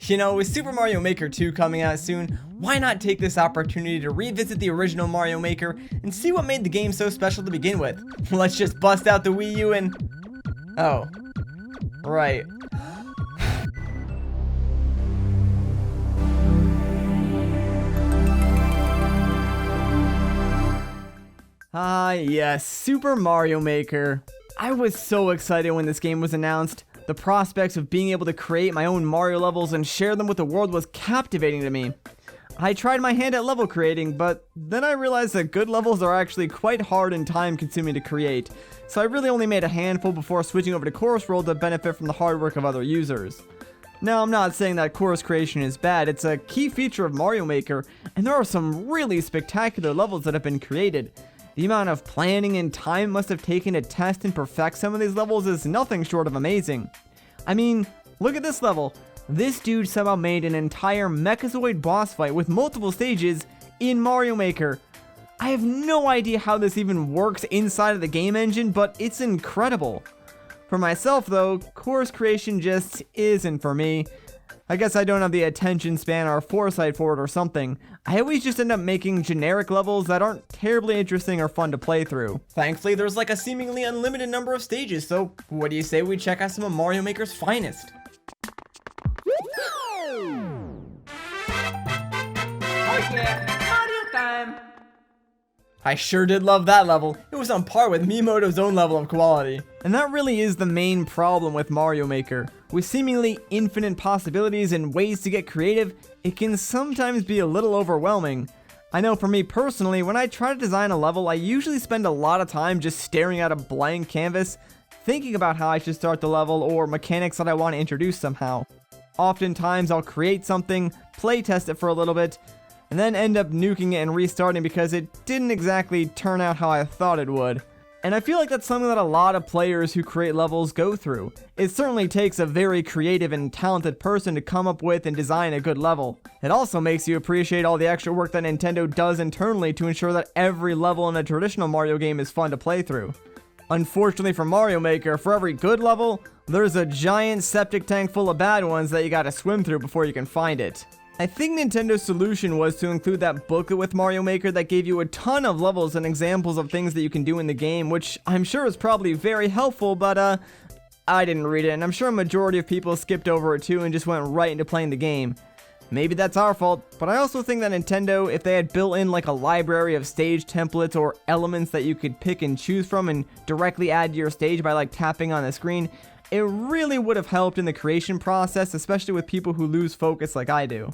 You know, with Super Mario Maker 2 coming out soon, why not take this opportunity to revisit the original Mario Maker and see what made the game so special to begin with? Let's just bust out the Wii U and... Oh. Right. Ah, yes, Super Mario Maker. I was so excited when this game was announced. The prospects of being able to create my own Mario levels and share them with the world was captivating to me. I tried my hand at level creating, but then I realized that good levels are actually quite hard and time consuming to create, so I really only made a handful before switching over to Chorus World to benefit from the hard work of other users. Now, I'm not saying that chorus creation is bad, it's a key feature of Mario Maker, and there are some really spectacular levels that have been created. The amount of planning and time must have taken to test and perfect some of these levels is nothing short of amazing. I mean, look at this level. This dude somehow made an entire Mechazoid boss fight with multiple stages in Mario Maker. I have no idea how this even works inside of the game engine, but it's incredible. For myself though, chorus creation just isn't for me. I guess I don't have the attention span or foresight for it or something. I always just end up making generic levels that aren't terribly interesting or fun to play through. Thankfully, there's like a seemingly unlimited number of stages, so what do you say we check out some of Mario Maker's finest? Oh yeah, Mario time! I sure did love that level. It was on par with Miyamoto's own level of quality. And that really is the main problem with Mario Maker. With seemingly infinite possibilities and ways to get creative, it can sometimes be a little overwhelming. I know for me personally, when I try to design a level, I usually spend a lot of time just staring at a blank canvas, thinking about how I should start the level or mechanics that I want to introduce somehow. Oftentimes I'll create something, play test it for a little bit, and then end up nuking it and restarting because it didn't exactly turn out how I thought it would. And I feel like that's something that a lot of players who create levels go through. It certainly takes a very creative and talented person to come up with and design a good level. It also makes you appreciate all the extra work that Nintendo does internally to ensure that every level in a traditional Mario game is fun to play through. Unfortunately for Mario Maker, for every good level, there's a giant septic tank full of bad ones that you gotta swim through before you can find it. I think Nintendo's solution was to include that booklet with Mario Maker that gave you a ton of levels and examples of things that you can do in the game, which I'm sure is probably very helpful, but I didn't read it, and I'm sure a majority of people skipped over it too and just went right into playing the game. Maybe that's our fault, but I also think that Nintendo, if they had built in like a library of stage templates or elements that you could pick and choose from and directly add to your stage by like tapping on the screen, it really would have helped in the creation process, especially with people who lose focus like I do.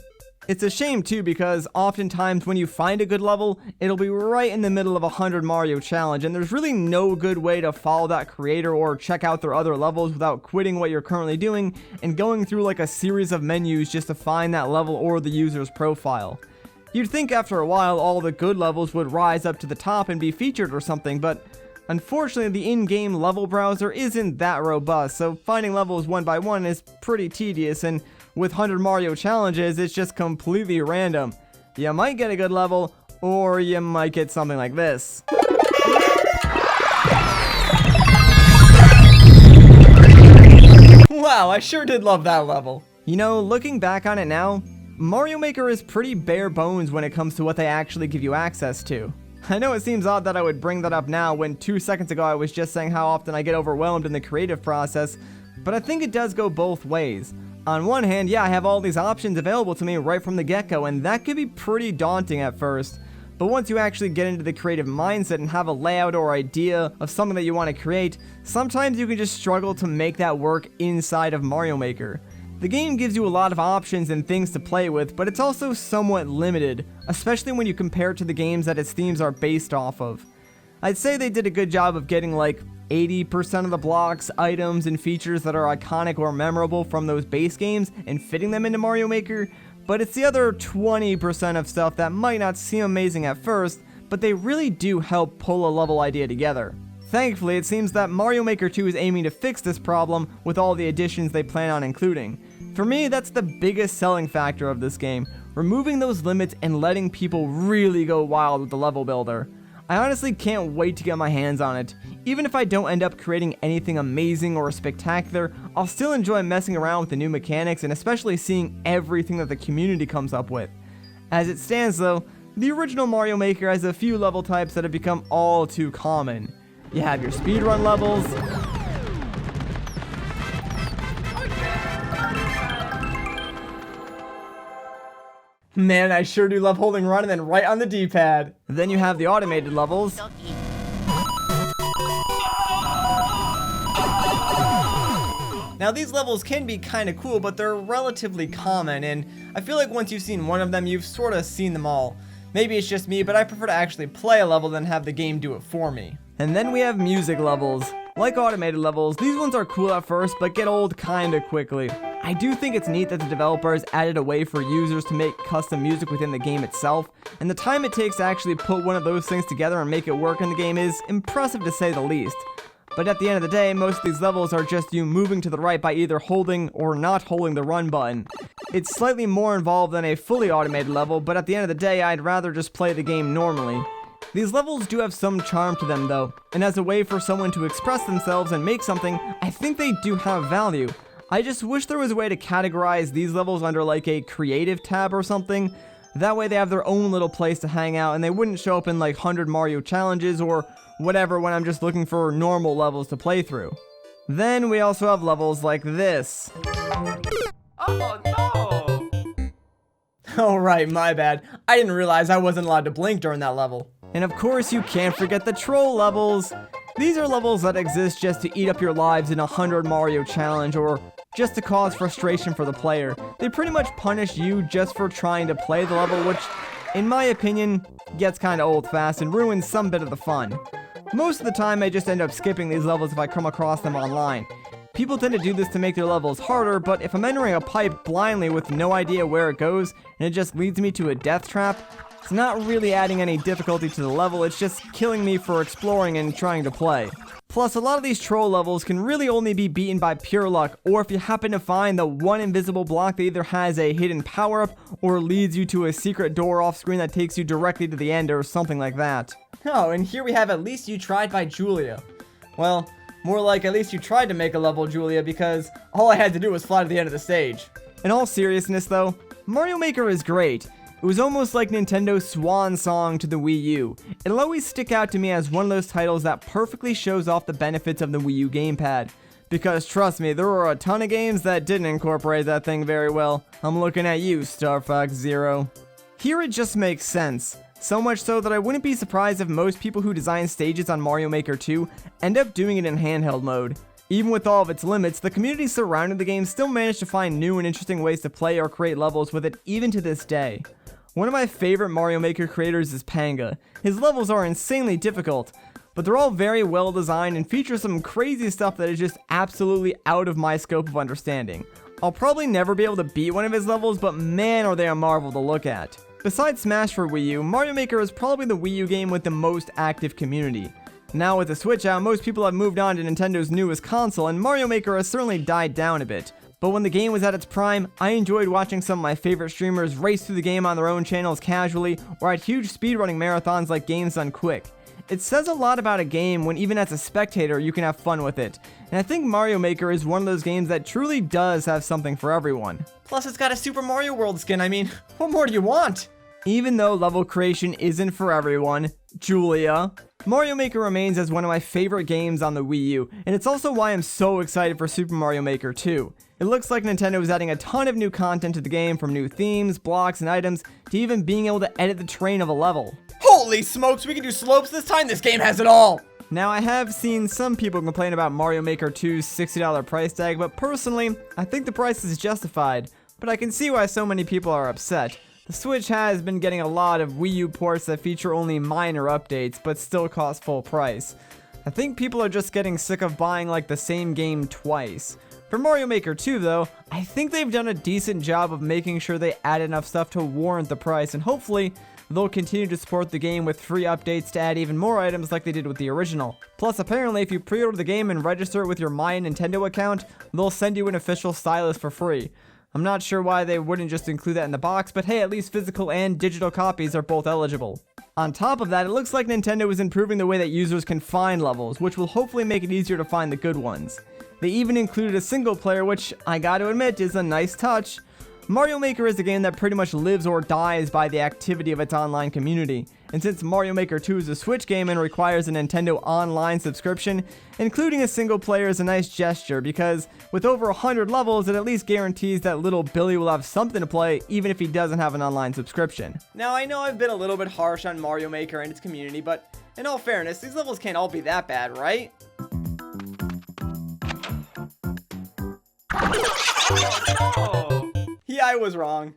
It's a shame too because oftentimes when you find a good level, it'll be right in the middle of a 100 Mario challenge, and there's really no good way to follow that creator or check out their other levels without quitting what you're currently doing and going through like a series of menus just to find that level or the user's profile. You'd think after a while all the good levels would rise up to the top and be featured or something, but unfortunately the in-game level browser isn't that robust, so finding levels one by one is pretty tedious, and with 100 Mario challenges, it's just completely random. You might get a good level, or you might get something like this. Wow, I sure did love that level. You know, looking back on it now, Mario Maker is pretty bare bones when it comes to what they actually give you access to. I know it seems odd that I would bring that up now when 2 seconds ago I was just saying how often I get overwhelmed in the creative process, but I think it does go both ways. On one hand, yeah, I have all these options available to me right from the get-go, and that could be pretty daunting at first. But once you actually get into the creative mindset and have a layout or idea of something that you want to create, sometimes you can just struggle to make that work inside of Mario Maker. The game gives you a lot of options and things to play with, but it's also somewhat limited, especially when you compare it to the games that its themes are based off of. I'd say they did a good job of getting like 80% of the blocks, items, and features that are iconic or memorable from those base games and fitting them into Mario Maker, but it's the other 20% of stuff that might not seem amazing at first, but they really do help pull a level idea together. Thankfully, it seems that Mario Maker 2 is aiming to fix this problem with all the additions they plan on including. For me, that's the biggest selling factor of this game, removing those limits and letting people really go wild with the level builder. I honestly can't wait to get my hands on it. Even if I don't end up creating anything amazing or spectacular, I'll still enjoy messing around with the new mechanics and especially seeing everything that the community comes up with. As it stands though, the original Mario Maker has a few level types that have become all too common. You have your speedrun levels, man, I sure do love holding run and then right on the D-pad. Then you have the automated levels. Now these levels can be kinda cool, but they're relatively common, and I feel like once you've seen one of them, you've sorta seen them all. Maybe it's just me, but I prefer to actually play a level than have the game do it for me. And then we have music levels. Like automated levels, these ones are cool at first, but get old kinda quickly. I do think it's neat that the developers added a way for users to make custom music within the game itself, and the time it takes to actually put one of those things together and make it work in the game is impressive to say the least. But at the end of the day, most of these levels are just you moving to the right by either holding or not holding the run button. It's slightly more involved than a fully automated level, but at the end of the day, I'd rather just play the game normally. These levels do have some charm to them though, and as a way for someone to express themselves and make something, I think they do have value. I just wish there was a way to categorize these levels under like a creative tab or something. That way they have their own little place to hang out and they wouldn't show up in like 100 Mario challenges or whatever when I'm just looking for normal levels to play through. Then we also have levels like this. Oh no! Oh right, my bad. I didn't realize I wasn't allowed to blink during that level. And of course you can't forget the troll levels. These are levels that exist just to eat up your lives in a 100 Mario challenge or just to cause frustration for the player. They pretty much punish you just for trying to play the level, which, in my opinion, gets kinda old fast and ruins some bit of the fun. Most of the time I just end up skipping these levels if I come across them online. People tend to do this to make their levels harder, but if I'm entering a pipe blindly with no idea where it goes and it just leads me to a death trap, it's not really adding any difficulty to the level, it's just killing me for exploring and trying to play. Plus, a lot of these troll levels can really only be beaten by pure luck, or if you happen to find the one invisible block that either has a hidden power-up or leads you to a secret door off screen that takes you directly to the end or something like that. Oh, and here we have At Least You Tried by Julia. Well, more like At Least You Tried to make a level, Julia, because all I had to do was fly to the end of the stage. In all seriousness though, Mario Maker is great. It was almost like Nintendo's swan song to the Wii U. It'll always stick out to me as one of those titles that perfectly shows off the benefits of the Wii U gamepad. Because trust me, there were a ton of games that didn't incorporate that thing very well. I'm looking at you, Star Fox Zero. Here it just makes sense. So much so that I wouldn't be surprised if most people who design stages on Mario Maker 2 end up doing it in handheld mode. Even with all of its limits, the community surrounding the game still managed to find new and interesting ways to play or create levels with it even to this day. One of my favorite Mario Maker creators is Panga. His levels are insanely difficult, but they're all very well designed and feature some crazy stuff that is just absolutely out of my scope of understanding. I'll probably never be able to beat one of his levels, but man are they a marvel to look at. Besides Smash for Wii U, Mario Maker is probably the Wii U game with the most active community. Now with the Switch out, most people have moved on to Nintendo's newest console, and Mario Maker has certainly died down a bit. But when the game was at its prime, I enjoyed watching some of my favorite streamers race through the game on their own channels casually, or at huge speedrunning marathons like Games Done Quick. It says a lot about a game when even as a spectator you can have fun with it, and I think Mario Maker is one of those games that truly does have something for everyone. Plus it's got a Super Mario World skin, I mean, what more do you want? Even though level creation isn't for everyone, Julia, Mario Maker remains as one of my favorite games on the Wii U, and it's also why I'm so excited for Super Mario Maker 2. It looks like Nintendo is adding a ton of new content to the game, from new themes, blocks, and items, to even being able to edit the terrain of a level. Holy smokes, we can do slopes this time? This game has it all! Now, I have seen some people complain about Mario Maker 2's $60 price tag, but personally, I think the price is justified. But I can see why so many people are upset. The Switch has been getting a lot of Wii U ports that feature only minor updates, but still cost full price. I think people are just getting sick of buying like the same game twice. For Mario Maker 2 though, I think they've done a decent job of making sure they add enough stuff to warrant the price, and hopefully they'll continue to support the game with free updates to add even more items like they did with the original. Plus apparently if you pre-order the game and register it with your My Nintendo account, they'll send you an official stylus for free. I'm not sure why they wouldn't just include that in the box, but hey, at least physical and digital copies are both eligible. On top of that, it looks like Nintendo is improving the way that users can find levels, which will hopefully make it easier to find the good ones. They even included a single player, which I gotta admit is a nice touch. Mario Maker is a game that pretty much lives or dies by the activity of its online community, and since Mario Maker 2 is a Switch game and requires a Nintendo Online subscription, including a single player is a nice gesture because with over 100 levels, it at least guarantees that little Billy will have something to play even if he doesn't have an online subscription. Now, I know I've been a little bit harsh on Mario Maker and its community, but in all fairness, these levels can't all be that bad, right? Oh, no. Yeah, I was wrong.